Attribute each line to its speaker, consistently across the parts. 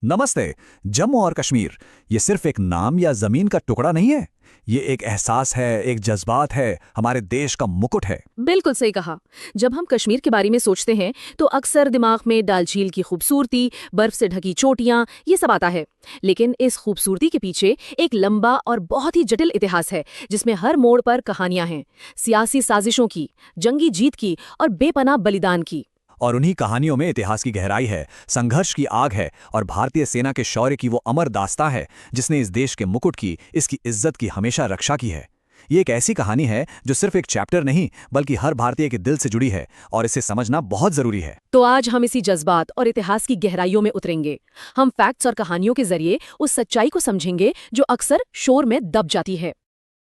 Speaker 1: नमस्ते। जम्मू और कश्मीर ये सिर्फ एक नाम या जमीन का टुकड़ा नहीं है। ये एक एहसास है, एक जज्बात है, हमारे देश का मुकुट है।
Speaker 2: बिल्कुल सही कहा। जब हम कश्मीर के बारे में सोचते हैं तो अक्सर दिमाग में डल झील की खूबसूरती, बर्फ से ढकी चोटियां, ये सब आता है। लेकिन इस खूबसूरती के पीछे एक लंबा और बहुत ही जटिल इतिहास है, जिसमें हर मोड़ पर कहानियां हैं, सियासी साजिशों की, जंगी जीत की और बेपनाह बलिदान की।
Speaker 1: और उन्हीं कहानियों में इतिहास की गहराई है, संघर्ष की आग है और भारतीय सेना के शौर्य की वो अमर दास्तां है जिसने इस देश के मुकुट की, इसकी इज्जत की हमेशा रक्षा की है। ये एक ऐसी कहानी है जो सिर्फ एक चैप्टर नहीं बल्कि हर भारतीय के दिल से जुड़ी है और इसे समझना बहुत जरूरी है।
Speaker 2: तो आज हम इसी जज्बात और इतिहास की गहराइयों में उतरेंगे। हम फैक्ट्स और कहानियों के जरिए उस सच्चाई को समझेंगे जो अक्सर शोर में दब जाती है।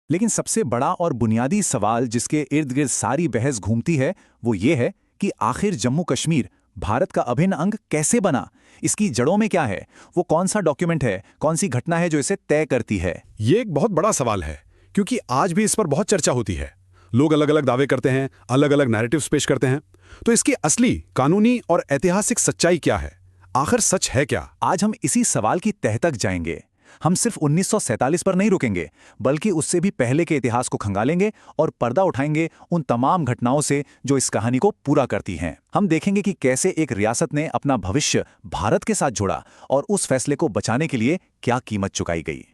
Speaker 1: लेकिन सबसे बड़ा और बुनियादी सवाल जिसके इर्द गिर्द सारी बहस घूमती है वो ये है कि आखिर जम्मू कश्मीर भारत का अभिन्न अंग कैसे बना। इसकी जड़ों में क्या है, वो कौन सा डॉक्यूमेंट है, कौन सी घटना है जो इसे तय करती है।
Speaker 3: ये एक बहुत बड़ा सवाल है, क्योंकि आज भी इस पर बहुत चर्चा होती है। लोग अलग अलग दावे करते हैं, अलग अलग नैरेटिव्स पेश करते हैं। तो इसकी असली कानूनी और ऐतिहासिक सच्चाई क्या है? आखिर सच है क्या?
Speaker 1: आज हम इसी सवाल की तह तक जाएंगे। हम सिर्फ 1947 पर नहीं रुकेंगे, बल्कि उससे भी पहले के इतिहास को खंगालेंगे और पर्दा उठाएंगे उन तमाम घटनाओं से जो इस कहानी को पूरा करती हैं। हम देखेंगे कि कैसे एक रियासत ने अपना भविष्य भारत के साथ जोड़ा और उस फैसले को बचाने के लिए क्या कीमत चुकाई गई।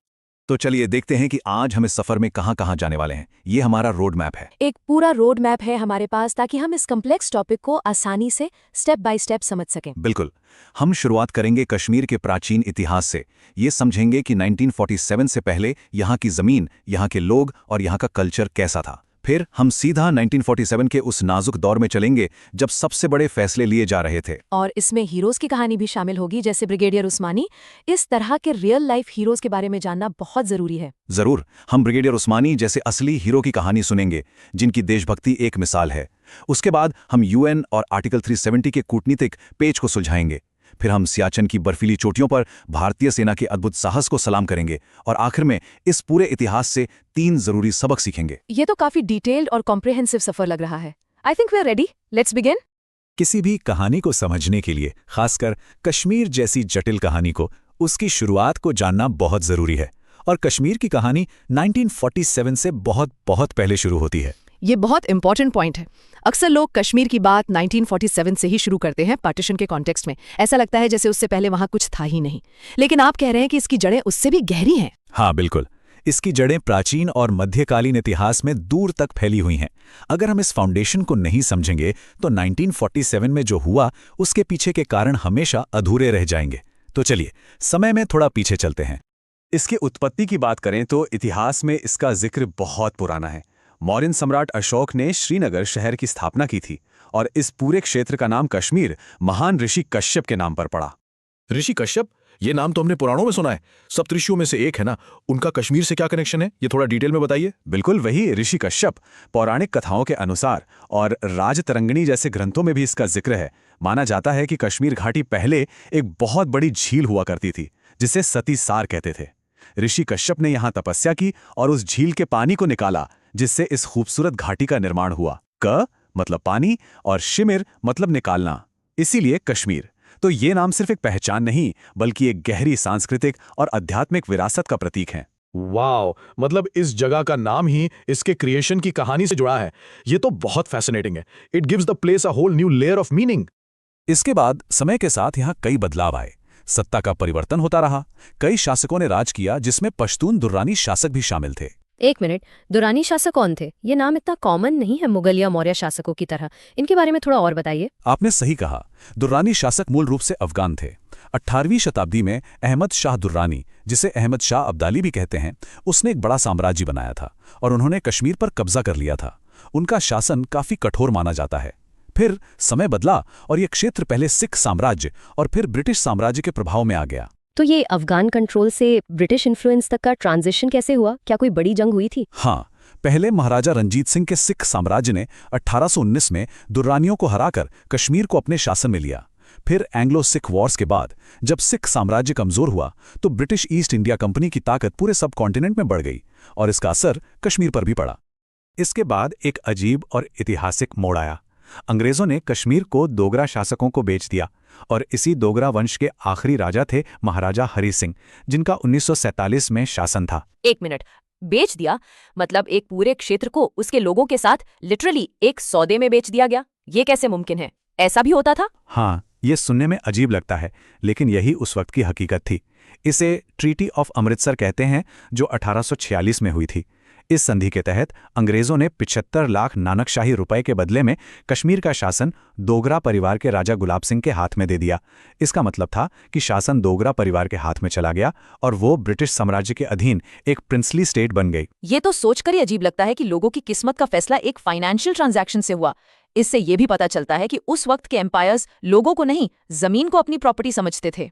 Speaker 1: तो चलिए देखते हैं कि आज हम इस सफर में कहां कहां जाने वाले हैं। ये हमारा रोड मैप है।
Speaker 2: एक पूरा रोड मैप है हमारे पास, ताकि हम इस कम्प्लेक्स टॉपिक को आसानी से स्टेप बाय स्टेप समझ सकें।
Speaker 1: बिल्कुल। हम शुरुआत करेंगे कश्मीर के प्राचीन इतिहास से। ये समझेंगे कि 1947 से पहले यहाँ की जमीन, यहाँ के लोग और यहाँ का कल्चर कैसा था। फिर हम सीधा 1947 के उस नाजुक दौर में चलेंगे जब सबसे बड़े फैसले लिए जा रहे थे।
Speaker 2: और इसमें हीरोज की कहानी भी शामिल होगी, जैसे ब्रिगेडियर उस्मानी। इस तरह के रियल लाइफ हीरोज के बारे में जानना बहुत जरूरी है।
Speaker 1: जरूर। हम ब्रिगेडियर उस्मानी जैसे असली हीरो की कहानी सुनेंगे, जिनकी देशभक्ति एक मिसाल है। उसके बाद हम यूएन और आर्टिकल 370 के कूटनीतिक पेच को सुलझाएंगे। फिर हम सियाचिन की बर्फीली चोटियों पर भारतीय सेना के अद्भुत साहस को सलाम करेंगे और आखिर में इस पूरे इतिहास से 3 जरूरी सबक सीखेंगे।
Speaker 2: ये तो काफी डिटेल्ड और कॉम्प्रिहेंसिव सफर लग रहा है। I think we are ready. Let's begin.
Speaker 1: किसी भी कहानी को समझने के लिए, खासकर कश्मीर जैसी जटिल कहानी को, उसकी शुरुआत को जानना बहुत जरूरी है। और कश्मीर की कहानी 1947 से बहुत बहुत पहले शुरू होती है।
Speaker 2: ये बहुत इंपॉर्टेंट पॉइंट है। अक्सर लोग कश्मीर की बात 1947 से ही शुरू करते हैं, पार्टीशन के कॉन्टेक्स्ट में। ऐसा लगता है जैसे उससे पहले वहां कुछ था ही नहीं। लेकिन आप कह रहे हैं कि इसकी जड़ें उससे भी गहरी हैं।
Speaker 1: हाँ बिल्कुल। इसकी जड़ें प्राचीन और मध्यकालीन इतिहास में दूर तक फैली हुई हैं। अगर हम इस फाउंडेशन को नहीं समझेंगे तो 1947 में जो हुआ उसके पीछे के कारण हमेशा अधूरे रह जाएंगे। तो चलिए समय में थोड़ा पीछे चलते हैं। इसकी उत्पत्ति की बात करें तो इतिहास में इसका जिक्र बहुत पुराना है। मौर्यन सम्राट अशोक ने श्रीनगर शहर की स्थापना की थी और इस पूरे क्षेत्र का नाम कश्मीर महान ऋषि कश्यप के नाम पर पड़ा।
Speaker 3: ऋषि कश्यप, ये नाम तो हमने पुराणों में सुना है। सप्तऋषियों में से एक है ना? उनका कश्मीर से क्या कनेक्शन है, ये थोड़ा डिटेल में बताइए।
Speaker 1: बिल्कुल वही ऋषि कश्यप। पौराणिक कथाओं के अनुसार और राजतरंगिणी जैसे ग्रंथों में भी इसका जिक्र है। माना जाता है कि कश्मीर घाटी पहले एक बहुत बड़ी झील हुआ करती थी जिसे सती सार कहते थे। ऋषि कश्यप ने यहाँ तपस्या की और उस झील के पानी को निकाला, जिससे इस खूबसूरत घाटी का निर्माण हुआ। क मतलब पानी और शिमिर मतलब निकालना, इसीलिए कश्मीर। तो ये नाम सिर्फ एक पहचान नहीं बल्कि एक गहरी सांस्कृतिक और आध्यात्मिक विरासत का प्रतीक है।
Speaker 3: वाओ, मतलब इस जगह का नाम ही इसके क्रिएशन की कहानी से जुड़ा है। ये तो बहुत फैसिनेटिंग है। It gives the place a whole new layer of meaning.
Speaker 1: इसके बाद समय के साथ यहाँ कई बदलाव आए। सत्ता का परिवर्तन होता रहा। कई शासकों ने राज किया, जिसमें पश्तून दुर्रानी शासक भी शामिल थे।
Speaker 4: एक मिनट, दुरानी शासक कौन थे? ये नाम इतना कॉमन नहीं है मुगल या मौर्य शासकों की तरह। इनके बारे में थोड़ा और बताइए।
Speaker 1: आपने सही कहा। दुर्रानी शासक मूल रूप से अफगान थे। 18वीं शताब्दी में अहमद शाह दुर्रानी, जिसे अहमद शाह अब्दाली भी कहते हैं, उसने एक बड़ा साम्राज्य बनाया था और उन्होंने कश्मीर पर कब्जा कर लिया था। उनका शासन काफी कठोर माना जाता है। फिर समय बदला और ये क्षेत्र पहले सिख साम्राज्य और फिर ब्रिटिश साम्राज्य के प्रभाव में आ गया।
Speaker 4: तो ये अफगान कंट्रोल से ब्रिटिश इन्फ्लुएंस तक का ट्रांजिशन कैसे हुआ? क्या कोई बड़ी जंग हुई थी?
Speaker 1: हाँ, पहले महाराजा रंजीत सिंह के सिख साम्राज्य ने 1819 में दुर्रानियों को हराकर कश्मीर को अपने शासन में लिया। फिर एंग्लो सिख वॉर्स के बाद जब सिख साम्राज्य कमजोर हुआ तो ब्रिटिश ईस्ट इंडिया कंपनी की ताकत पूरे सब कॉन्टिनेंट में बढ़ गई और इसका असर कश्मीर पर भी पड़ा। इसके बाद एक अजीब और ऐतिहासिक मोड़ आया। अंग्रेजों ने कश्मीर को डोगरा शासकों को बेच दिया और इसी डोगरा वंश के आखिरी राजा थे महाराजा हरि सिंह, जिनका 1947 में शासन था।
Speaker 2: एक मिनट, बेच दिया मतलब एक पूरे क्षेत्र को उसके लोगों के साथ लिटरली एक सौदे में बेच दिया गया? ये कैसे मुमकिन है? ऐसा भी होता था?
Speaker 1: हाँ, ये सुनने में अजीब लगता है, लेकिन यही उस वक्त की हकीकत थी। इसे ट्रीटी ऑफ अमृतसर कहते हैं, जो 1846 में हुई थी। इस संधि के तहत अंग्रेजों ने 75 लाख नानकशाही रुपए के बदले में कश्मीर का शासन डोगरा परिवार के राजा गुलाब सिंह के हाथ में दे दिया। इसका मतलब था कि शासन डोगरा परिवार के हाथ में चला गया और वो ब्रिटिश साम्राज्य के अधीन एक प्रिंसली स्टेट बन गई।
Speaker 2: ये तो सोचकर ही अजीब लगता है कि लोगों की किस्मत का फैसला एक फाइनेंशियल ट्रांजैक्शन से हुआ। इससे ये भी पता चलता है कि उस वक्त के एम्पायर्स लोगों को नहीं, जमीन को अपनी प्रॉपर्टी समझते थे।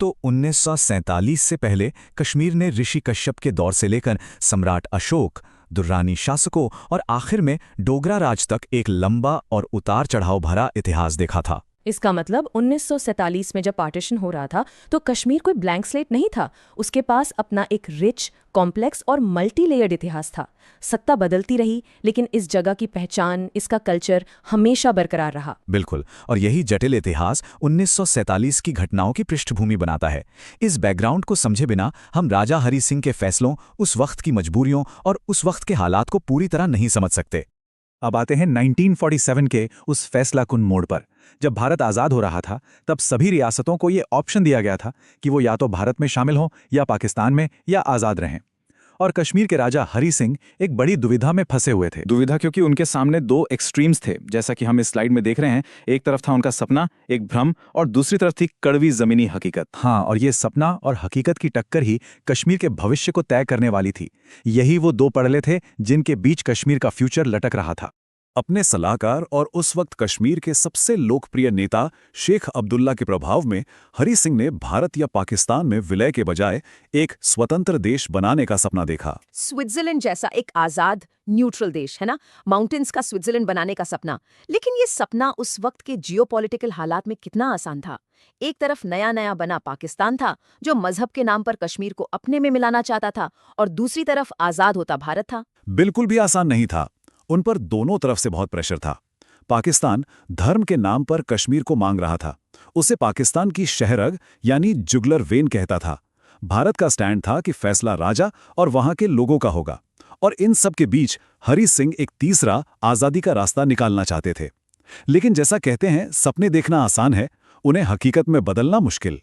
Speaker 1: तो 1947 से पहले कश्मीर ने ऋषि कश्यप के दौर से लेकर सम्राट अशोक, दुर्रानी शासकों और आखिर में डोगरा राज तक एक लंबा और उतार चढ़ाव भरा इतिहास देखा था।
Speaker 4: इसका मतलब 1947 में जब पार्टीशन हो रहा था तो कश्मीर कोई ब्लैंक स्लेट नहीं था। उसके पास अपना एक रिच, कॉम्प्लेक्स और मल्टी लेयर्ड इतिहास था। सत्ता बदलती रही, लेकिन इस जगह की पहचान, इसका कल्चर हमेशा बरकरार रहा।
Speaker 1: बिल्कुल, और यही जटिल इतिहास 1947 की घटनाओं की पृष्ठभूमि बनाता है। इस बैकग्राउंड को समझे बिना हम राजा हरि सिंह के फैसलों, उस वक्त की मजबूरियों और उस वक्त के हालात को पूरी तरह नहीं समझ सकते। अब आते हैं 1947 के उस फैसलाकुन मोड़ पर। जब भारत आज़ाद हो रहा था, तब सभी रियासतों को ये ऑप्शन दिया गया था कि वो या तो भारत में शामिल हों या पाकिस्तान में, या आज़ाद रहें। और कश्मीर के राजा हरि सिंह एक बड़ी दुविधा में फंसे हुए थे।
Speaker 5: दुविधा क्योंकि उनके सामने दो एक्सट्रीम्स थे, जैसा कि हम इस स्लाइड में देख रहे हैं। एक तरफ था उनका सपना, एक भ्रम, और दूसरी तरफ थी कड़वी जमीनी हकीकत।
Speaker 1: हाँ, और ये सपना और हकीकत की टक्कर ही कश्मीर के भविष्य को तय करने वाली थी। यही वो दो पड़ले थे जिनके बीच कश्मीर का फ्यूचर लटक रहा था।
Speaker 3: अपने सलाहकार और उस वक्त कश्मीर के सबसे लोकप्रिय नेता शेख अब्दुल्ला के प्रभाव में हरि सिंह ने भारत या पाकिस्तान में विलय के बजाय एक स्वतंत्र देश बनाने का सपना देखा।
Speaker 2: स्विट्जरलैंड जैसा एक आजाद न्यूट्रल देश है ना, माउंटेन्स का स्विट्जरलैंड बनाने का सपना। लेकिन ये सपना उस वक्त के जियोपॉलिटिकल हालात में कितना आसान था। एक तरफ नया नया बना पाकिस्तान था, जो मजहब के नाम पर कश्मीर को अपने में मिलाना चाहता था, और दूसरी तरफ आजाद होता भारत था।
Speaker 3: बिल्कुल भी आसान नहीं था। उन पर दोनों तरफ से बहुत प्रेशर था। पाकिस्तान धर्म के नाम पर कश्मीर को मांग रहा था। उसे पाकिस्तान की शहरग यानी जुगलर वेन कहता था। भारत का स्टैंड था कि फैसला राजा और वहां के लोगों का होगा। और इन सब के बीच हरि सिंह एक तीसरा आज़ादी का रास्ता निकालना चाहते थे। लेकिन जैसा कहते हैं, सपने देखना आसान है, उन्हें हकीकत में बदलना मुश्किल।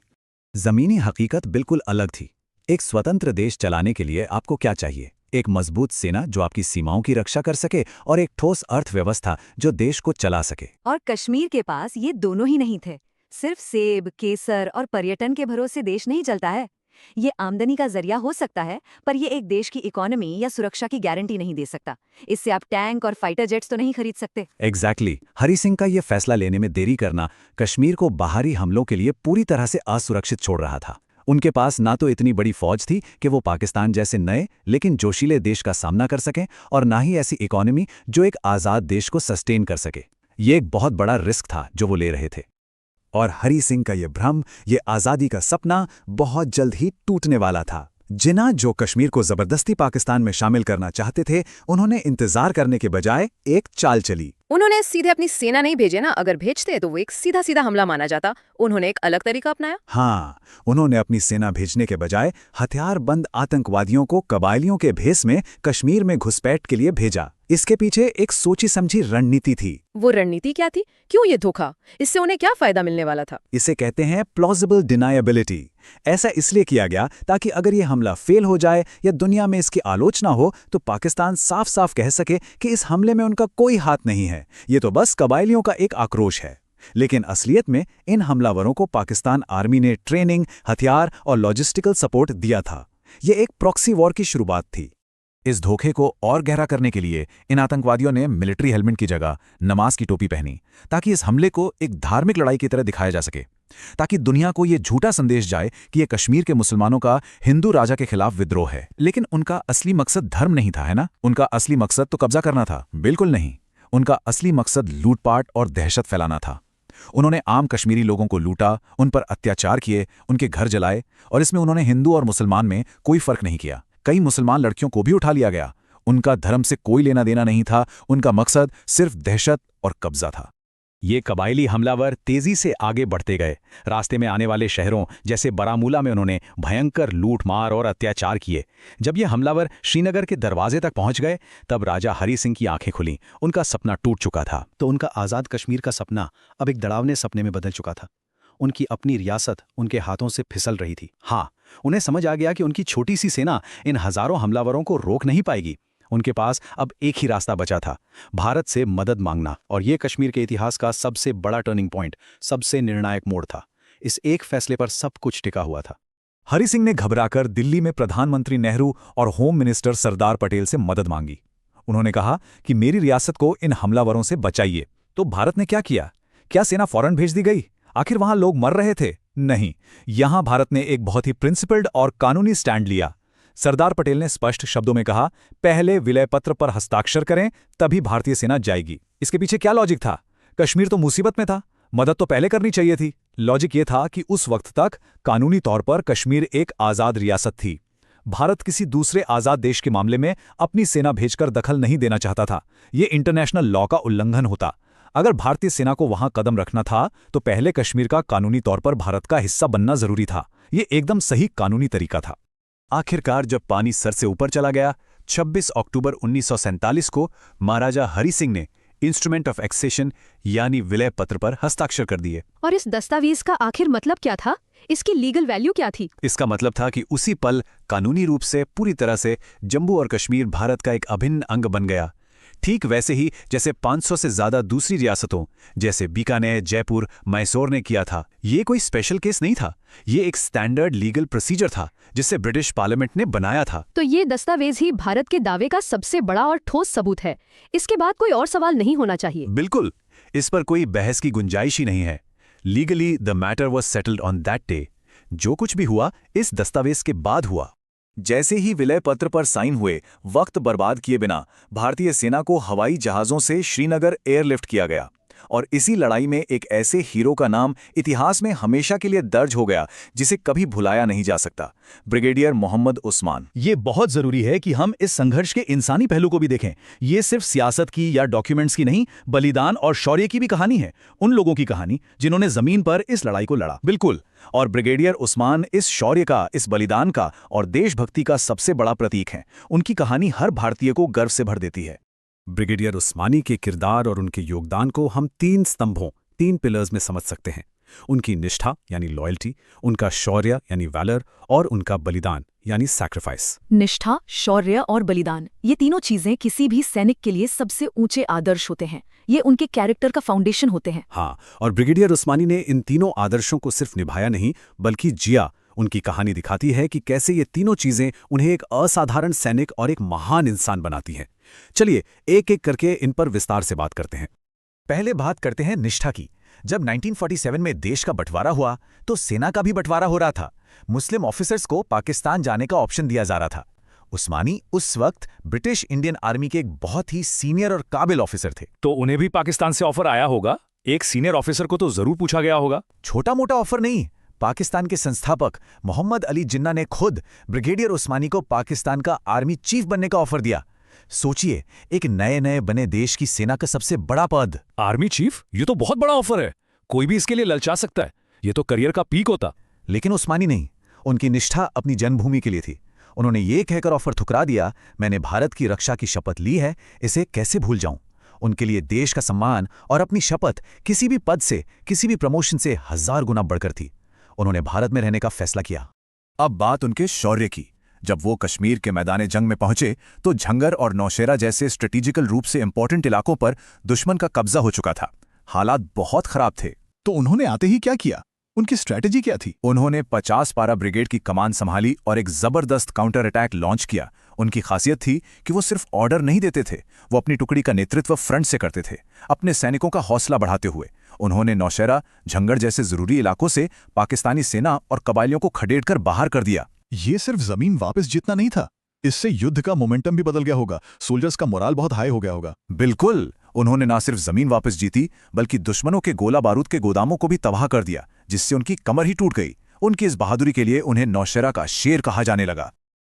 Speaker 1: जमीनी हकीकत बिल्कुल अलग थी। एक स्वतंत्र देश चलाने के लिए आपको क्या चाहिए? एक मजबूत सेना जो आपकी सीमाओं की रक्षा कर सके, और एक ठोस अर्थव्यवस्था जो देश को चला सके।
Speaker 6: और कश्मीर के पास ये दोनों ही नहीं थे। सिर्फ सेब, केसर और पर्यटन के भरोसे देश नहीं चलता है। ये आमदनी का जरिया हो सकता है, पर ये एक देश की इकोनॉमी या सुरक्षा की गारंटी नहीं दे सकता। इससे आप टैंक और फाइटर जेट्स तो नहीं खरीद सकते।
Speaker 1: एग्जैक्टली। हरि सिंह का ये फैसला लेने में देरी करना कश्मीर को बाहरी हमलों के लिए पूरी तरह से असुरक्षित छोड़ रहा था। उनके पास ना तो इतनी बड़ी फौज थी कि वो पाकिस्तान जैसे नए लेकिन जोशीले देश का सामना कर सकें, और ना ही ऐसी इकोनॉमी जो एक आज़ाद देश को सस्टेन कर सके। ये एक बहुत बड़ा रिस्क था जो वो ले रहे थे। और हरि सिंह का ये भ्रम, ये आज़ादी का सपना बहुत जल्द ही टूटने वाला था। जिन्ना जो कश्मीर को जबरदस्ती पाकिस्तान में शामिल करना चाहते थे, उन्होंने इंतजार करने के बजाय एक चाल चली।
Speaker 4: उन्होंने सीधे अपनी सेना नहीं भेजे ना, अगर भेजते तो वो एक सीधा सीधा हमला माना जाता। उन्होंने एक अलग तरीका अपनाया।
Speaker 1: हाँ, उन्होंने अपनी सेना भेजने के बजाय हथियारबंद आतंकवादियों को कबायलियों के भेस में कश्मीर में घुसपैठ के लिए भेजा। इसके पीछे एक सोची समझी रणनीति थी।
Speaker 4: वो रणनीति क्या थी? क्यों ये धोखा? इससे उन्हें क्या फायदा मिलने वाला था?
Speaker 1: इसे कहते हैं प्लॉजिबल डिनायबिलिटी। ऐसा इसलिए किया गया ताकि अगर ये हमला फेल हो जाए या दुनिया में इसकी आलोचना हो, तो पाकिस्तान साफ साफ कह सके कि इस हमले में उनका कोई हाथ नहीं है, ये तो बस कबायलियों का एक आक्रोश है। लेकिन असलियत में इन हमलावरों को पाकिस्तान आर्मी ने ट्रेनिंग, हथियार और लॉजिस्टिकल सपोर्ट दिया था। ये एक प्रॉक्सी वॉर की शुरुआत थी। इस धोखे को और गहरा करने के लिए इन आतंकवादियों ने मिलिट्री हेलमेट की जगह नमाज की टोपी पहनी, ताकि इस हमले को एक धार्मिक लड़ाई की तरह दिखाया जा सके, ताकि दुनिया को ये झूठा संदेश जाए कि ये कश्मीर के मुसलमानों का हिंदू राजा के खिलाफ विद्रोह है। लेकिन उनका असली मकसद धर्म नहीं था, है ना? उनका असली मकसद तो कब्जा करना था। बिल्कुल नहीं, उनका असली मकसद लूटपाट और दहशत फैलाना था। उन्होंने आम कश्मीरी लोगों को लूटा, उन पर अत्याचार किए, उनके घर जलाए, और इसमें उन्होंने हिंदू और मुसलमान में कोई फर्क नहीं किया। कई मुसलमान लड़कियों को भी उठा लिया गया, उनका धर्म से कोई लेना देना नहीं था, उनका मकसद सिर्फ दहशत और कब्जा था।
Speaker 7: ये कबायली हमलावर तेजी से आगे बढ़ते गए। रास्ते में आने वाले शहरों जैसे बारामूला में उन्होंने भयंकर लूटमार और अत्याचार किए। जब ये हमलावर श्रीनगर के दरवाजे तक पहुंच गए, तब राजा हरि सिंह की आंखें खुलीं। उनका सपना टूट चुका था।
Speaker 8: तो उनका आज़ाद कश्मीर का सपना अब एक डरावने सपने में बदल चुका था। उनकी अपनी रियासत उनके हाथों से फिसल रही थी।
Speaker 7: हाँ, उन्हें समझ आ गया कि उनकी छोटी सी सेना इन हजारों हमलावरों को रोक नहीं पाएगी। उनके पास अब एक ही रास्ता बचा था, भारत से मदद मांगना।
Speaker 8: और ये कश्मीर के इतिहास का सबसे बड़ा टर्निंग पॉइंट, सबसे निर्णायक मोड़ था। इस एक फैसले पर सब कुछ टिका हुआ था।
Speaker 1: हरि सिंह ने घबराकर दिल्ली में प्रधानमंत्री नेहरू और होम मिनिस्टर सरदार पटेल से मदद मांगी। उन्होंने कहा कि मेरी रियासत को इन हमलावरों से बचाइए। तो भारत ने क्या किया? क्या सेना फौरन भेज दी गई? आखिर वहां लोग मर रहे थे? नहीं, यहां भारत ने एक बहुत ही प्रिंसिपल्ड और कानूनी स्टैंड लिया। सरदार पटेल ने स्पष्ट शब्दों में कहा, पहले विलय पत्र पर हस्ताक्षर करें, तभी भारतीय सेना जाएगी। इसके पीछे क्या लॉजिक था? कश्मीर तो मुसीबत में था, मदद तो पहले करनी चाहिए थी। लॉजिक ये था कि उस वक्त तक कानूनी तौर पर कश्मीर एक आज़ाद रियासत थी। भारत किसी दूसरे आज़ाद देश के मामले में अपनी सेना भेजकर दखल नहीं देना चाहता था। ये इंटरनेशनल लॉ का उल्लंघन होता। अगर भारतीय सेना को वहां कदम रखना था तो पहले कश्मीर का कानूनी तौर पर भारत का हिस्सा बनना जरूरी था। ये एकदम सही कानूनी तरीका था। आखिरकार जब पानी सर से ऊपर चला गया, 26 अक्टूबर 1947 को महाराजा हरि सिंह ने इंस्ट्रूमेंट ऑफ एक्सेशन यानी विलय पत्र पर हस्ताक्षर कर दिए।
Speaker 2: और इस दस्तावेज का आखिर मतलब क्या था? इसकी लीगल वैल्यू क्या थी?
Speaker 1: इसका मतलब था कि उसी पल कानूनी रूप से पूरी तरह से जम्मू और कश्मीर भारत का एक अभिन्न अंग बन गया। ठीक वैसे ही जैसे 500 से ज्यादा दूसरी रियासतों जैसे बीकानेर, जयपुर, मैसूर ने किया था। ये कोई स्पेशल केस नहीं था, ये एक स्टैंडर्ड लीगल प्रोसीजर था जिसे ब्रिटिश पार्लियामेंट ने बनाया था।
Speaker 2: तो ये दस्तावेज ही भारत के दावे का सबसे बड़ा और ठोस सबूत है। इसके बाद कोई और सवाल नहीं होना चाहिए।
Speaker 1: बिल्कुल, इस पर कोई बहस की गुंजाइश ही नहीं है। Legally the matter was settled on that day. जो कुछ भी हुआ इस दस्तावेज के बाद हुआ।
Speaker 5: जैसे ही विलय पत्र पर साइन हुए, वक्त बर्बाद किए बिना भारतीय सेना को हवाई जहाज़ों से श्रीनगर एयरलिफ्ट किया गया। और इसी लड़ाई में एक ऐसे हीरो का नाम इतिहास में हमेशा के लिए दर्ज हो गया जिसे कभी भुलाया नहीं जा सकता, ब्रिगेडियर मोहम्मद उस्मान।
Speaker 7: ये बहुत जरूरी है कि हम इस संघर्ष के इंसानी पहलू को भी देखें। ये सिर्फ सियासत की या डॉक्यूमेंट्स की नहीं, बलिदान और शौर्य की भी कहानी है। उन लोगों की कहानी जिन्होंने जमीन पर इस लड़ाई को लड़ा।
Speaker 5: बिल्कुल, और ब्रिगेडियर उस्मान इस शौर्य का, इस बलिदान का और देशभक्ति का सबसे बड़ा प्रतीक हैं। उनकी कहानी हर भारतीय को गर्व से भर देती है।
Speaker 3: ब्रिगेडियर उस्मानी के किरदार और उनके योगदान को हम 3 स्तंभों, 3 पिलर्स में समझ सकते हैं। उनकी निष्ठा यानी लॉयल्टी, उनका शौर्य यानी वैलर और उनका बलिदान यानी सैक्रिफाइस।
Speaker 4: निष्ठा, शौर्य और बलिदान, ये तीनों चीजें किसी भी सैनिक के लिए सबसे ऊंचे आदर्श होते हैं। ये उनके कैरेक्टर का फाउंडेशन होते हैं।
Speaker 3: हाँ, और ब्रिगेडियर उस्मानी ने इन तीनों आदर्शों को सिर्फ निभाया नहीं बल्कि जिया। उनकी कहानी दिखाती है कि कैसे ये तीनों चीजें उन्हें एक असाधारण सैनिक और एक महान इंसान बनाती हैं। चलिए एक एक करके इन पर विस्तार से बात करते हैं।
Speaker 1: पहले बात करते हैं निष्ठा की। जब 1947 में देश का बंटवारा हुआ तो सेना का भी बंटवारा हो रहा था। मुस्लिम ऑफिसर्स को पाकिस्तान जाने का ऑप्शन दिया जा रहा था। उस्मानी उस वक्त ब्रिटिश इंडियन आर्मी के एक बहुत ही सीनियर और काबिल ऑफिसर थे।
Speaker 7: तो उन्हें भी पाकिस्तान से ऑफर आया होगा। एक सीनियर ऑफिसर को तो जरूर पूछा गया होगा।
Speaker 1: छोटा मोटा ऑफर नहीं, पाकिस्तान के संस्थापक मोहम्मद अली जिन्ना ने खुद ब्रिगेडियर उस्मानी को पाकिस्तान का आर्मी चीफ बनने का ऑफर दिया। सोचिए, एक नए नए बने देश की सेना का सबसे बड़ा पद।
Speaker 7: आर्मी चीफ, ये तो बहुत बड़ा ऑफर है। कोई भी इसके लिए ललचा सकता है। ये तो करियर का पीक होता।
Speaker 1: लेकिन उस्मानी नहीं, उनकी निष्ठा अपनी जन्मभूमि के लिए थी। उन्होंने ये कहकर ऑफर ठुकरा दिया, मैंने भारत की रक्षा की शपथ ली है, इसे कैसे भूल जाऊं। उनके लिए देश का सम्मान और अपनी शपथ किसी भी पद से, किसी भी प्रमोशन से 1000 गुना बढ़कर थी। उन्होंने भारत में रहने का फैसला किया।
Speaker 5: अब बात उनके शौर्य की। जब वो कश्मीर के मैदान जंग में पहुंचे तो झंगर और नौशेरा जैसे स्ट्रेटेजिकल रूप से इंपॉर्टेंट इलाकों पर दुश्मन का कब्जा हो चुका था। हालात बहुत खराब थे।
Speaker 3: तो उन्होंने आते ही क्या किया? उनकी स्ट्रैटेजी क्या थी?
Speaker 5: उन्होंने 50 पारा ब्रिगेड की कमान संभाली और एक जबरदस्त काउंटर अटैक लॉन्च किया। उनकी खासियत थी कि वो सिर्फ ऑर्डर नहीं देते थे, वो अपनी टुकड़ी का नेतृत्व फ्रंट से करते थे, अपने सैनिकों का हौसला बढ़ाते हुए। उन्होंने नौशेरा, झंगर जैसे जरूरी इलाकों से पाकिस्तानी सेना और कबायलियों को खदेड़कर बाहर कर दिया।
Speaker 3: ये सिर्फ जमीन वापस जीतना नहीं था, इससे युद्ध का मोमेंटम भी बदल गया होगा। सोल्जर्स का मोराल बहुत हाई हो गया होगा।
Speaker 5: बिल्कुल, उन्होंने ना सिर्फ जमीन वापस जीती बल्कि दुश्मनों के गोला बारूद के गोदामों को भी तबाह कर दिया, जिससे उनकी कमर ही टूट गई। उनकी इस बहादुरी के लिए उन्हें नौशेरा का शेर कहा जाने लगा।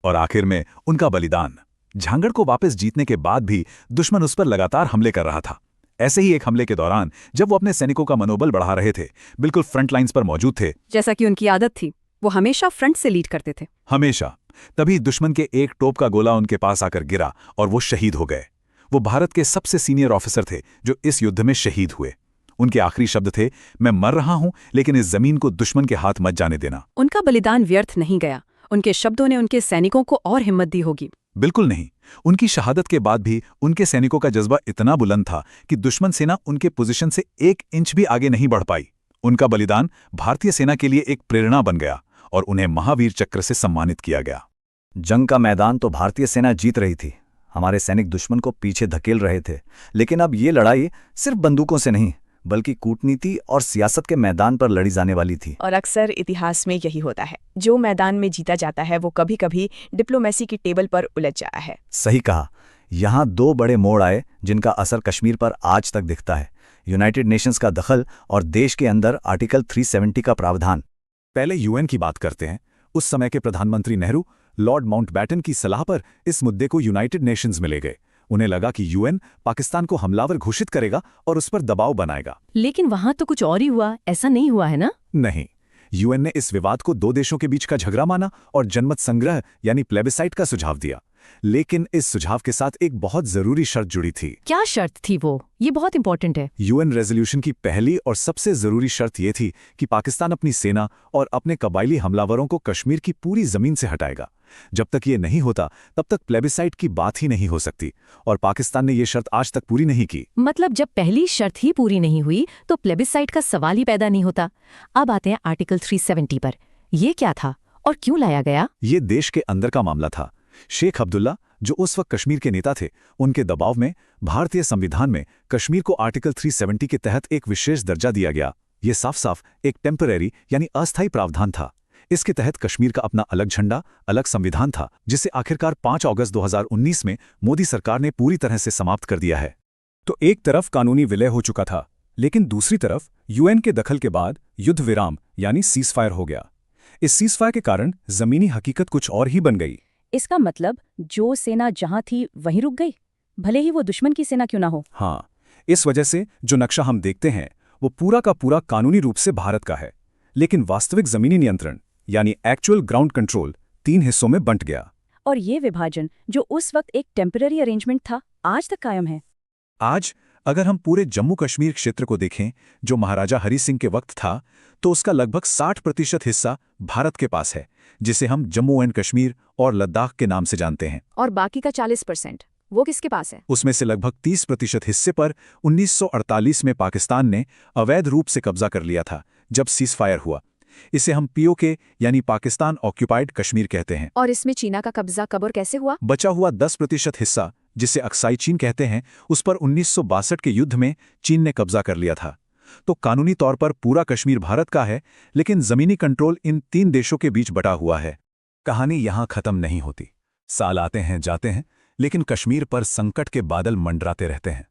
Speaker 1: और आखिर में उनका बलिदान।
Speaker 5: झांगड़ को वापस जीतने के बाद भी दुश्मन उस पर लगातार हमले कर रहा था। ऐसे ही एक हमले के दौरान जब वो अपने सैनिकों का मनोबल बढ़ा रहे थे, बिल्कुल फ्रंट लाइंस पर मौजूद थे,
Speaker 6: जैसा कि उनकी आदत थी, वो हमेशा फ्रंट से लीड करते थे।
Speaker 5: हमेशा। तभी दुश्मन के एक टोप का गोला उनके पास आकर गिरा और वो शहीद हो गए। वो भारत के सबसे सीनियर ऑफिसर थे जो इस युद्ध में शहीद हुए। उनके आखिरी शब्द थे, मैं मर रहा हूं लेकिन इस जमीन को दुश्मन के हाथ मत जाने देना।
Speaker 6: उनका बलिदान व्यर्थ नहीं गया। उनके शब्दों ने उनके सैनिकों को और हिम्मत दी होगी।
Speaker 5: बिल्कुल नहीं। उनकी शहादत के बाद भी उनके सैनिकों का जज्बा इतना बुलंद था कि दुश्मन सेना उनके पोजीशन से 1 इंच भी आगे नहीं बढ़ पाई। उनका बलिदान भारतीय सेना के लिए एक प्रेरणा बन गया और उन्हें महावीर चक्र से सम्मानित किया गया।
Speaker 9: जंग का मैदान तो भारतीय सेना जीत रही थी, हमारे सैनिक दुश्मन को पीछे धकेल रहे थे, लेकिन अब ये लड़ाई सिर्फ बंदूकों से नहीं बल्कि कूटनीति और सियासत के मैदान पर लड़ी जाने वाली थी।
Speaker 10: और अक्सर इतिहास में यही होता है, जो मैदान में जीता जाता है वो कभी कभी डिप्लोमेसी की टेबल पर उलझ जाता है।
Speaker 9: सही कहा। यहाँ 2 बड़े मोड़ आए जिनका असर कश्मीर पर आज तक दिखता है। यूनाइटेड नेशंस का दखल और देश के अंदर आर्टिकल 370 का प्रावधान।
Speaker 1: पहले यूएन की बात करते हैं। उस समय के प्रधानमंत्री नेहरू लॉर्ड माउंटबैटन की सलाह पर इस मुद्दे को यूनाइटेड नेशंस में ले गए। उन्हें लगा कि यूएन पाकिस्तान को हमलावर घोषित करेगा और उस पर दबाव बनाएगा।
Speaker 4: लेकिन वहां तो कुछ और ही हुआ, ऐसा नहीं हुआ है ना?
Speaker 1: नहीं, यूएन ने इस विवाद को 2 देशों के बीच का झगड़ा माना और जनमत संग्रह यानी प्लेबिसाइट का सुझाव दिया। लेकिन इस सुझाव के साथ एक बहुत जरूरी शर्त जुड़ी थी।
Speaker 4: क्या शर्त थी वो? ये बहुत इंपॉर्टेंट है।
Speaker 1: यूएन रेजोल्यूशन की पहली और सबसे जरूरी शर्त ये थी कि पाकिस्तान अपनी सेना और अपने कबायली हमलावरों को कश्मीर की पूरी जमीन से हटाएगा। जब तक ये नहीं होता तब तक प्लेबिसाइट की बात ही नहीं हो सकती, और पाकिस्तान ने ये शर्त आज तक पूरी नहीं की।
Speaker 4: मतलब जब पहली शर्त ही पूरी नहीं हुई तो प्लेबिसाइट का सवाल ही पैदा नहीं होता। अब आते हैं आर्टिकल 370 पर। ये क्या था और क्यों लाया गया?
Speaker 1: ये देश के अंदर का मामला था। शेख अब्दुल्ला, जो उस वक्त कश्मीर के नेता थे, उनके दबाव में भारतीय संविधान में कश्मीर को आर्टिकल 370 के तहत एक विशेष दर्जा दिया गया। ये साफ साफ एक टेम्पररी यानी अस्थायी प्रावधान था। इसके तहत कश्मीर का अपना अलग झंडा, अलग संविधान था, जिसे आखिरकार 5 अगस्त 2019 में मोदी सरकार ने पूरी तरह से समाप्त कर दिया है।
Speaker 7: तो एक तरफ कानूनी विलय हो चुका था, लेकिन दूसरी तरफ यूएन के दखल के बाद युद्ध विराम यानी सीजफायर हो गया। इस सीजफायर के कारण जमीनी हकीकत कुछ और ही बन गई।
Speaker 4: इसका मतलब जो सेना जहां थी वहीं रुक गई, भले ही वो दुश्मन की सेना क्यों ना हो।
Speaker 7: हाँ, इस वजह से जो नक्शा हम देखते हैं वो पूरा का पूरा कानूनी रूप से भारत का है, लेकिन वास्तविक जमीनी नियंत्रण यानी एक्चुअल ग्राउंड कंट्रोल 3 हिस्सों में बंट गया।
Speaker 4: और ये विभाजन जो उस वक्त एक टेम्पररी अरेंजमेंट था, आज तक कायम है।
Speaker 1: आज अगर हम पूरे जम्मू कश्मीर क्षेत्र को देखें, जो महाराजा हरि सिंह के वक्त था, तो उसका लगभग 60% हिस्सा भारत के पास है, जिसे हम जम्मू एंड कश्मीर और लद्दाख के नाम से जानते हैं।
Speaker 2: और बाकी का 40% वो किसके पास है?
Speaker 1: उसमें से लगभग 30% हिस्से पर 1948 में पाकिस्तान ने अवैध रूप से कब्जा कर लिया था, जब सीजफायर हुआ। इसे हम पीओके यानी पाकिस्तान ऑक्यूपाइड कश्मीर कहते हैं।
Speaker 2: और इसमें चीना का कब्जा कब और कैसे हुआ?
Speaker 1: बचा हुआ 10% हिस्सा, जिसे अक्साई चीन कहते हैं, उस पर 1962 के युद्ध में चीन ने कब्जा कर लिया था। तो कानूनी तौर पर पूरा कश्मीर भारत का है, लेकिन जमीनी कंट्रोल इन 3 देशों के बीच बटा हुआ है। कहानी यहां खत्म नहीं होती। साल आते हैं जाते हैं, लेकिन कश्मीर पर संकट के बादल मंडराते रहते हैं।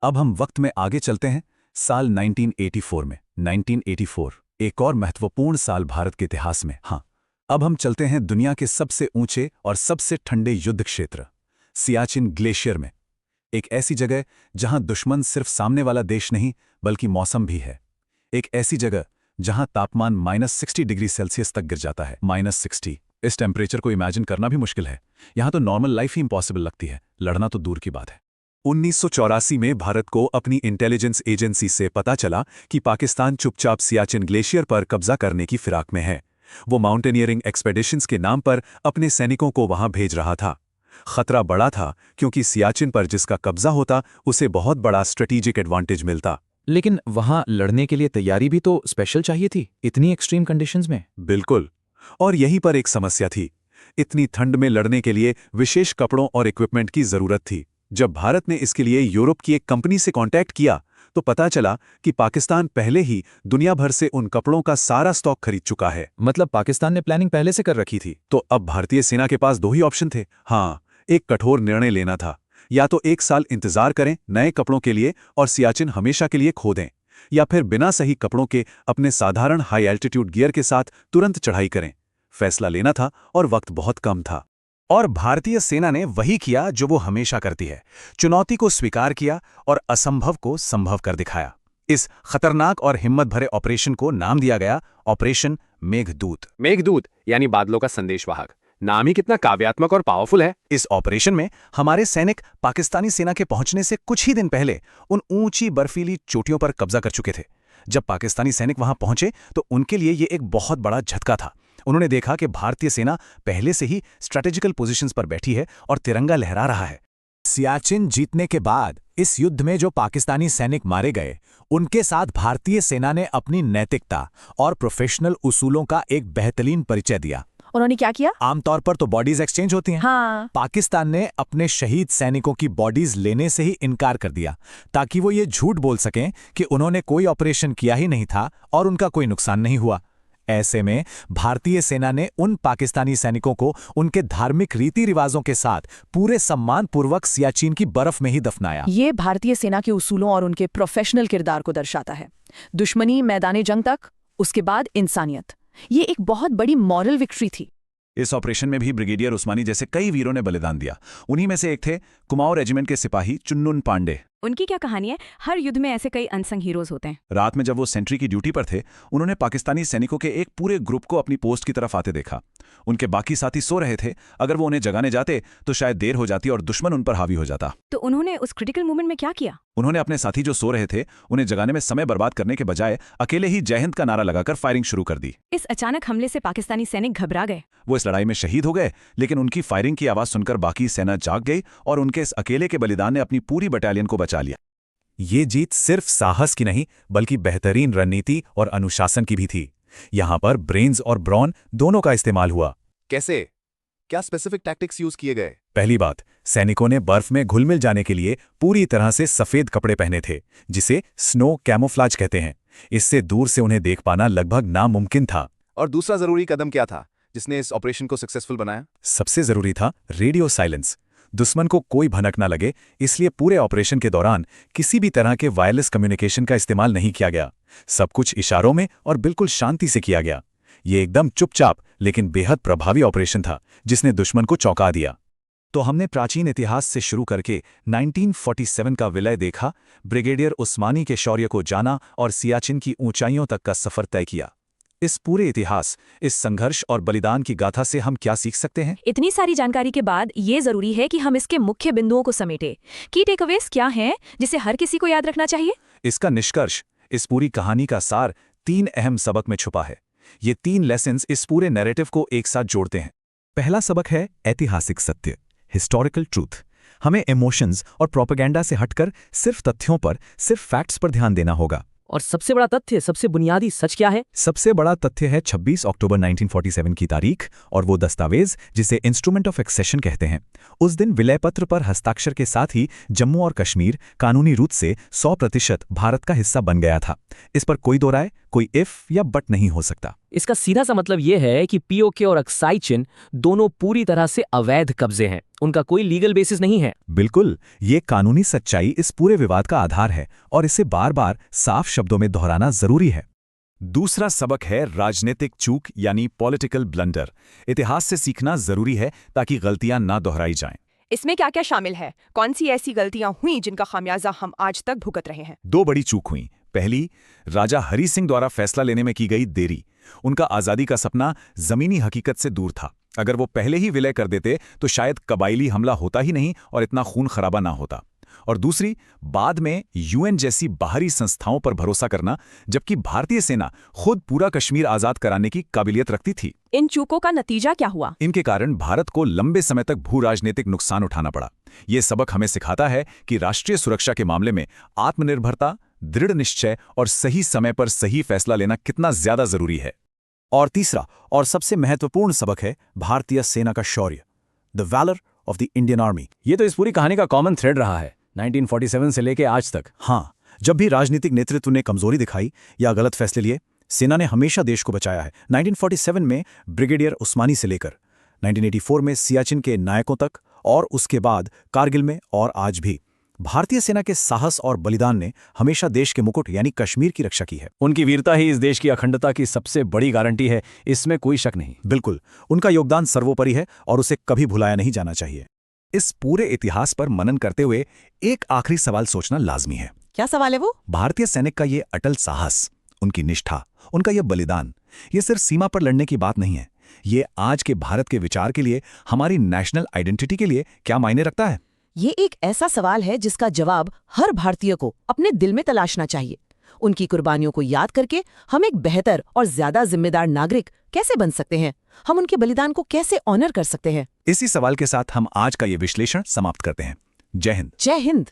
Speaker 1: अब हम वक्त में आगे चलते हैं, साल 1984 में। 1984 एक और महत्वपूर्ण साल भारत के इतिहास में। हाँ, अब हम चलते हैं दुनिया के सबसे ऊंचे और सबसे ठंडे युद्ध क्षेत्र, सियाचिन ग्लेशियर में। एक ऐसी जगह जहां दुश्मन सिर्फ सामने वाला देश नहीं बल्कि मौसम भी है। एक ऐसी जगह जहां तापमान -60 डिग्री सेल्सियस तक गिर जाता है। -60, इस टेम्परेचर को इमेजिन करना भी मुश्किल है। यहां तो नॉर्मल लाइफ ही इम्पॉसिबल लगती है, लड़ना तो दूर की बात है। 1984 में भारत को अपनी इंटेलिजेंस एजेंसी से पता चला कि पाकिस्तान चुपचाप सियाचिन ग्लेशियर पर कब्जा करने की फिराक में है। वो माउंटेनियरिंग एक्सपेडिशंस के नाम पर अपने सैनिकों को वहां भेज रहा था। खतरा बड़ा था, क्योंकि सियाचिन पर जिसका कब्जा होता उसे बहुत बड़ा स्ट्रेटेजिक एडवांटेज मिलता।
Speaker 5: लेकिन वहां लड़ने के लिए तैयारी भी तो स्पेशल चाहिए थी, इतनी एक्सट्रीम कंडीशंस में।
Speaker 1: बिल्कुल, और यहीं पर एक समस्या थी। इतनी ठंड में लड़ने के लिए विशेष कपड़ों और इक्विपमेंट की जरूरत थी। जब भारत ने इसके लिए यूरोप की एक कंपनी से कांटेक्ट किया तो पता चला कि पाकिस्तान पहले ही दुनिया भर से उन कपड़ों का सारा स्टॉक खरीद चुका है।
Speaker 5: मतलब पाकिस्तान ने प्लानिंग पहले से कर रखी थी।
Speaker 1: तो अब भारतीय सेना के पास 2 ही ऑप्शन थे। हाँ, एक कठोर निर्णय लेना था। या तो 1 साल इंतजार करें नए कपड़ों के लिए और सियाचिन हमेशा के लिए खो दें, या फिर बिना सही कपड़ों के अपने साधारण हाई एल्टीट्यूड गियर के साथ तुरंत चढ़ाई करें। फैसला लेना था और वक्त बहुत कम था।
Speaker 7: और भारतीय सेना ने वही किया जो वो हमेशा करती है, चुनौती को स्वीकार किया और असंभव को संभव कर दिखाया। इस खतरनाक और हिम्मत भरे ऑपरेशन को नाम दिया गया ऑपरेशन मेघदूत।
Speaker 11: मेघदूत यानी बादलों का संदेशवाहक। नाम ही कितना काव्यात्मक और पावरफुल है।
Speaker 7: इस ऑपरेशन में हमारे सैनिक पाकिस्तानी सेना के पहुंचने से कुछ ही दिन पहले उन ऊंची बर्फीली चोटियों पर कब्जा कर चुके थे। जब पाकिस्तानी सैनिक वहां पहुंचे तो उनके लिए ये एक बहुत बड़ा झटका था। उन्होंने देखा कि भारतीय सेना पहले से ही स्ट्रेटेजिकल पोजीशंस पर बैठी है और तिरंगा लहरा रहा है।
Speaker 5: सियाचिन जीतने के बाद इस युद्ध में जो पाकिस्तानी सैनिक मारे गए, उनके साथ भारतीय सेना ने अपनी नैतिकता और प्रोफेशनल उसूलों का एक बेहतरीन परिचय दिया।
Speaker 10: उन्होंने क्या किया?
Speaker 5: आमतौर पर तो बॉडीज एक्सचेंज होती हैं।
Speaker 10: हाँ।
Speaker 5: पाकिस्तान ने अपने शहीद सैनिकों की बॉडीज लेने से ही इनकार कर दिया ताकि वो ये झूठ बोल सकें कि उन्होंने कोई ऑपरेशन किया ही नहीं था और उनका कोई नुकसान नहीं हुआ। ऐसे में भारतीय सेना ने उन पाकिस्तानी सैनिकों को उनके धार्मिक रीति रिवाजों के साथ पूरे सम्मानपूर्वक सियाचिन की बर्फ में ही दफनाया।
Speaker 10: ये भारतीय सेना के उसूलों और उनके प्रोफेशनल किरदार को दर्शाता है। दुश्मनी मैदानी जंग तक, उसके बाद इंसानियत। ये एक बहुत बड़ी मॉरल विक्ट्री थी।
Speaker 7: इस ऑपरेशन में भी ब्रिगेडियर उस्मानी जैसे कई वीरों ने बलिदान दिया। उन्हीं में से एक थे कुमाऊं रेजिमेंट के सिपाही चुन्नुन पांडे।
Speaker 6: उनकी क्या कहानी है? हर युद्ध में ऐसे कई अनसंग हीरोज होते हैं।
Speaker 7: रात में जब वो सेंट्री की ड्यूटी पर थे, उन्होंने पाकिस्तानी सैनिकों के एक पूरे ग्रुप को अपनी पोस्ट की तरफ आते देखा। उनके बाकी साथी सो रहे थे। अगर वो उन्हें जगाने जाते तो शायद देर हो जाती और दुश्मन उन पर हावी हो जाता।
Speaker 6: तो उन्होंने उस क्रिटिकल मोमेंट में क्या किया?
Speaker 7: उन्होंने अपने साथी जो सो रहे थे, उन्हें जगाने में समय बर्बाद करने के बजाय अकेले ही जय हिंद का नारा लगाकर फायरिंग शुरू कर दी।
Speaker 6: इस अचानक हमले से पाकिस्तानी सैनिक घबरा गए।
Speaker 7: वो इस लड़ाई में शहीद हो गए, लेकिन उनकी फायरिंग की आवाज सुनकर बाकी सेना जाग गई और उनके इस अकेले के बलिदान ने अपनी पूरी बटालियन को बचा लिया।
Speaker 5: ये जीत सिर्फ साहस की नहीं, बल्कि बेहतरीन रणनीति और अनुशासन की भी थी। यहां पर ब्रेन्स और ब्रॉन दोनों का इस्तेमाल हुआ।
Speaker 11: कैसे? क्या स्पेसिफिक टैक्टिक्स यूज किए गए?
Speaker 5: पहली बात, सैनिकों ने बर्फ में घुल-मिल जाने के लिए पूरी तरह से सफेद कपड़े पहने थे, जिसे स्नो कैमोफ्लाज कहते हैं। इससे दूर से उन्हें देख पाना लगभग नामुमकिन था।
Speaker 11: और दूसरा जरूरी कदम क्या था जिसने इस ऑपरेशन को सक्सेसफुल बनाया?
Speaker 5: सबसे जरूरी था रेडियो साइलेंस। दुश्मन को कोई भनक न लगे, इसलिए पूरे ऑपरेशन के दौरान किसी भी तरह के वायरलेस कम्युनिकेशन का इस्तेमाल नहीं किया गया। सब कुछ इशारों में और बिल्कुल शांति से किया गया। ये एकदम चुपचाप लेकिन बेहद प्रभावी ऑपरेशन था, जिसने दुश्मन को चौंका दिया। तो हमने प्राचीन इतिहास से शुरू करके 1947 का विलय देखा, ब्रिगेडियर उस्मानी के शौर्य को जाना और सियाचिन की ऊंचाइयों तक का सफर तय किया। इस पूरे इतिहास, इस संघर्ष और बलिदान की गाथा से हम क्या सीख सकते हैं?
Speaker 6: इतनी सारी जानकारी के बाद ये जरूरी है कि हम इसके मुख्य बिंदुओं को समेटें। की टेकअवेज क्या हैं जिसे हर किसी को याद रखना चाहिए?
Speaker 5: इसका निष्कर्ष, इस पूरी कहानी का सार 3 अहम सबक में छुपा है। ये 3 लेसन्स इस पूरे नैरेटिव को एक साथ जोड़ते हैं। पहला सबक है ऐतिहासिक सत्य, हिस्टोरिकल ट्रूथ। हमें इमोशंस और प्रोपेगेंडा से हटकर सिर्फ तथ्यों पर, सिर्फ फैक्ट्स पर ध्यान देना होगा।
Speaker 12: और सबसे बड़ा तथ्य, सबसे बुनियादी सच क्या है?
Speaker 5: सबसे बड़ा तथ्य है 26 अक्टूबर 1947 की तारीख और वो दस्तावेज जिसे इंस्ट्रूमेंट ऑफ एक्सेशन कहते हैं। उस दिन विलय पत्र पर हस्ताक्षर के साथ ही जम्मू और कश्मीर कानूनी रूप से 100% भारत का हिस्सा बन गया था। इस पर कोई दो राय, कोई इफ या बट नहीं हो सकता।
Speaker 12: इसका सीधा सा मतलब यह है कि पीओके और अक्साई चिन दोनों पूरी तरह से अवैध कब्जे हैं। उनका कोई लीगल बेसिस नहीं है।
Speaker 5: बिल्कुल, ये कानूनी सच्चाई इस पूरे विवाद का आधार है और इसे बार बार साफ शब्दों में दोहराना जरूरी है। दूसरा सबक है राजनीतिक चूक यानी पॉलिटिकल ब्लंडर। इतिहास से सीखना जरूरी है ताकि गलतियां ना दोहराई जाएं।
Speaker 10: इसमें क्या क्या शामिल है? कौन सी ऐसी गलतियां हुई जिनका खामियाजा हम आज तक भुगत रहे हैं?
Speaker 5: 2 बड़ी चूक हुई। पहली, राजा हरि सिंह द्वारा फैसला लेने में की गई देरी। उनका आज़ादी का सपना जमीनी हकीकत से दूर था। अगर वो पहले ही विलय कर देते तो शायद कबायली हमला होता ही नहीं और इतना खून खराबा ना होता। और दूसरी, बाद में यूएन जैसी बाहरी संस्थाओं पर भरोसा करना, जबकि भारतीय सेना खुद पूरा कश्मीर आजाद कराने की काबिलियत रखती थी।
Speaker 10: इन चूकों का नतीजा क्या हुआ?
Speaker 5: इनके कारण भारत को लंबे समय तक भू राजनीतिक नुकसान उठाना पड़ा। ये सबक हमें सिखाता है कि राष्ट्रीय सुरक्षा के मामले में आत्मनिर्भरता, दृढ़ निश्चय और सही समय पर सही फैसला लेना कितना ज्यादा जरूरी है। और तीसरा और सबसे महत्वपूर्ण सबक है भारतीय सेना का शौर्य, the valour of the Indian army.
Speaker 7: ये तो इस पूरी कहानी का कॉमन थ्रेड रहा है, 1947 से लेके आज तक।
Speaker 8: हाँ, जब भी राजनीतिक नेतृत्व ने कमजोरी दिखाई या गलत फैसले लिए, सेना ने हमेशा देश को बचाया है। 1947 में ब्रिगेडियर उस्मानी से लेकर 1984 में सियाचिन के नायकों तक और उसके बाद कारगिल में और आज भी भारतीय सेना के साहस और बलिदान ने हमेशा देश के मुकुट यानी कश्मीर की रक्षा की है।
Speaker 7: उनकी वीरता ही इस देश की अखंडता की सबसे बड़ी गारंटी है, इसमें कोई शक नहीं।
Speaker 8: बिल्कुल, उनका योगदान सर्वोपरि है और उसे कभी भुलाया नहीं जाना चाहिए।
Speaker 5: इस पूरे इतिहास पर मनन करते हुए एक आखिरी सवाल सोचना लाजमी है।
Speaker 10: क्या सवाल है वो?
Speaker 5: भारतीय सैनिक का ये अटल साहस, उनकी निष्ठा, उनका यह बलिदान, ये सिर्फ सीमा पर लड़ने की बात नहीं है। ये आज के भारत के विचार के लिए, हमारी नेशनल आइडेंटिटी के लिए क्या मायने रखता है?
Speaker 10: ये एक ऐसा सवाल है जिसका जवाब हर भारतीय को अपने दिल में तलाशना चाहिए। उनकी कुर्बानियों को याद करके हम एक बेहतर और ज्यादा जिम्मेदार नागरिक कैसे बन सकते हैं? हम उनके बलिदान को कैसे ऑनर कर सकते हैं?
Speaker 5: इसी सवाल के साथ हम आज का ये विश्लेषण समाप्त करते हैं। जय हिंद।
Speaker 10: जय हिंद।